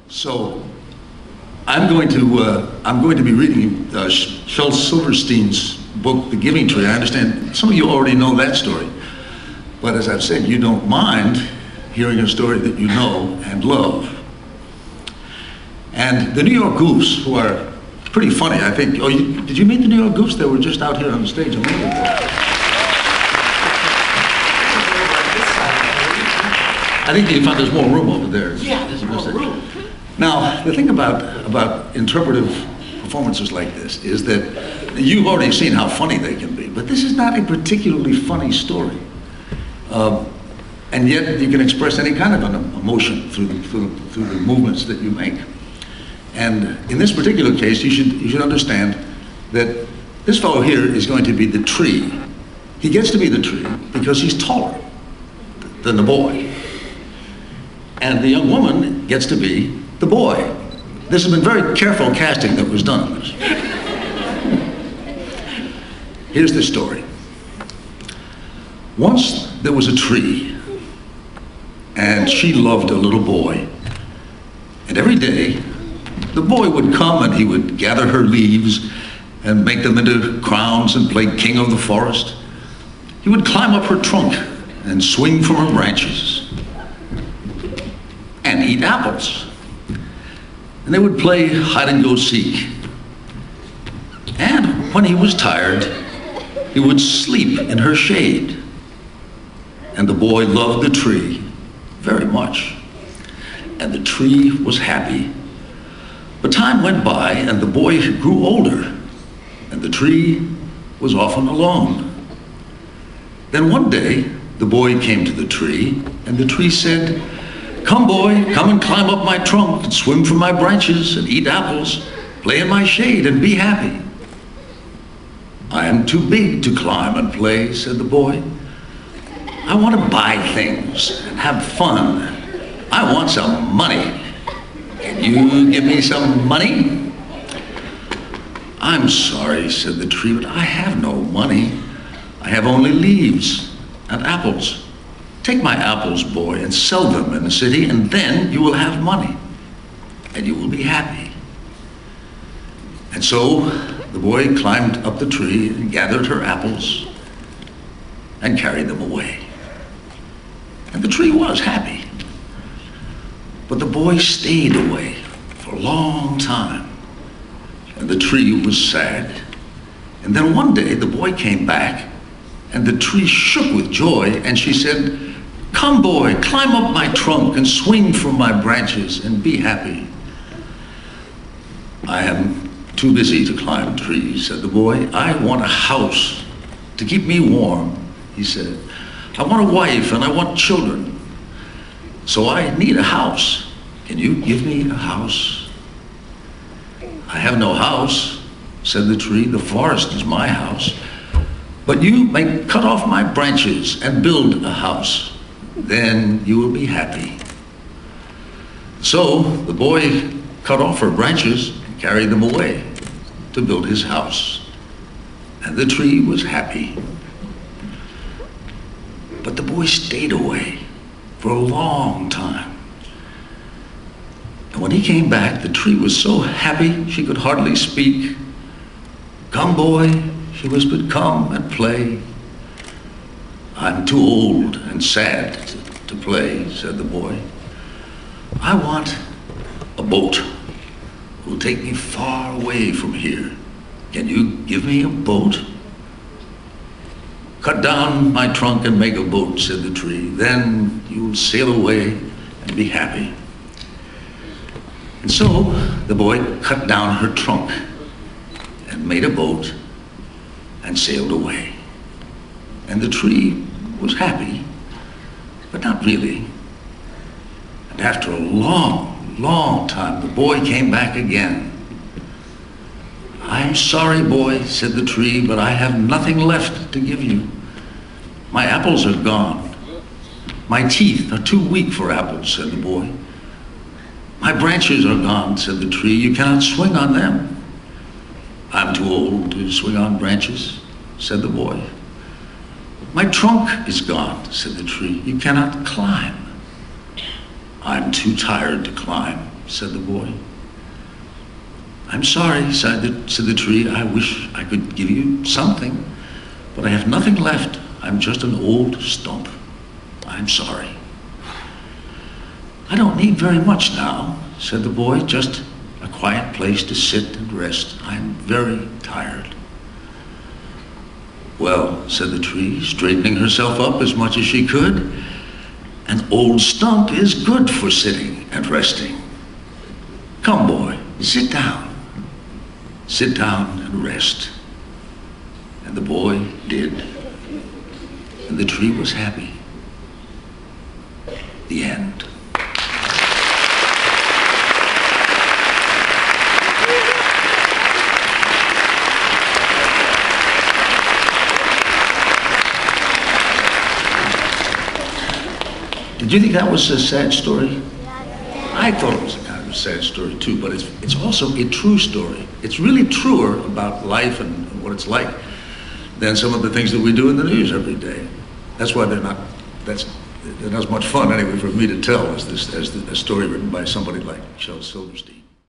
So I'm going to be reading Shel Silverstein's book, The Giving Tree. I understand some of you already know that story, but as I've said, you don't mind hearing a story that you know and love. And the New York Goofs, who are pretty funny, I think. Oh, did you meet the New York Goofs? They were just out here on the stage a minute ago. I think you found there's more room over there. Yeah, there's more room. Now, the thing about interpretive performances like this is that you've already seen how funny they can be, but this is not a particularly funny story. And yet you can express any kind of an emotion through the movements that you make. And in this particular case, you should understand that this fellow here is going to be the tree. He gets to be the tree because he's taller than the boy. And the young woman gets to be the boy. This has been very careful casting that was done on this. Here's the story. Once there was a tree, and she loved a little boy. And every day, the boy would come and he would gather her leaves and make them into crowns and play king of the forest. He would climb up her trunk and swing from her branches and eat apples. And they would play hide and go seek. And when he was tired, he would sleep in her shade. And the boy loved the tree very much. And the tree was happy. But time went by and the boy grew older, and the tree was often alone. Then one day, the boy came to the tree, and the tree said, "Come, boy, come and climb up my trunk and swim from my branches and eat apples, play in my shade and be happy." "I am too big to climb and play," said the boy. "I want to buy things and have fun. I want some money. Can you give me some money?" "I'm sorry," said the tree, "but I have no money. I have only leaves and apples. Take my apples, boy, and sell them in the city, and then you will have money, and you will be happy." And so the boy climbed up the tree and gathered her apples and carried them away. And the tree was happy. But the boy stayed away for a long time, and the tree was sad. And then one day the boy came back, and the tree shook with joy, and she said, "Come, boy, climb up my trunk and swing from my branches and be happy." "I am too busy to climb trees," said the boy. "I want a house to keep me warm," he said. "I want a wife and I want children. So I need a house. Can you give me a house?" "I have no house," said the tree. "The forest is my house. But you may cut off my branches and build a house. Then you will be happy." So the boy cut off her branches and carried them away to build his house. And the tree was happy. But the boy stayed away for a long time. And when he came back, the tree was so happy she could hardly speak. "Come, boy," she whispered, "come and play." "I'm too old and sad to play," said the boy. "I want a boat. It will take me far away from here. Can you give me a boat?" "Cut down my trunk and make a boat," said the tree. "Then you will sail away and be happy." And so the boy cut down her trunk and made a boat and sailed away. And the tree was happy, but not really. And after a long, long time, the boy came back again. "I'm sorry, boy," said the tree, "but I have nothing left to give you. My apples are gone. My teeth are too weak for apples," said the boy. "My branches are gone," said the tree. "You cannot swing on them." "I'm too old to swing on branches," said the boy. "My trunk is gone," said the tree. "You cannot climb." "I'm too tired to climb," said the boy. I'm sorry, said the tree. I wish I could give you something, but I have nothing left. I'm just an old stump. I'm sorry. I don't need very much now, said the boy, just a quiet place to sit and rest. I'm very tired. Well, said the tree, straightening herself up as much as she could, an old stump is good for sitting and resting. Come, boy, sit down. Sit down and rest. And the boy did. And the tree was happy. The end. Did you think that was a sad story? I thought it was a kind of a sad story too, but it's also a true story. It's really truer about life and what it's like than some of the things that we do in the news every day. That's why they're not as much fun anyway for me to tell as a story written by somebody like Shel Silverstein.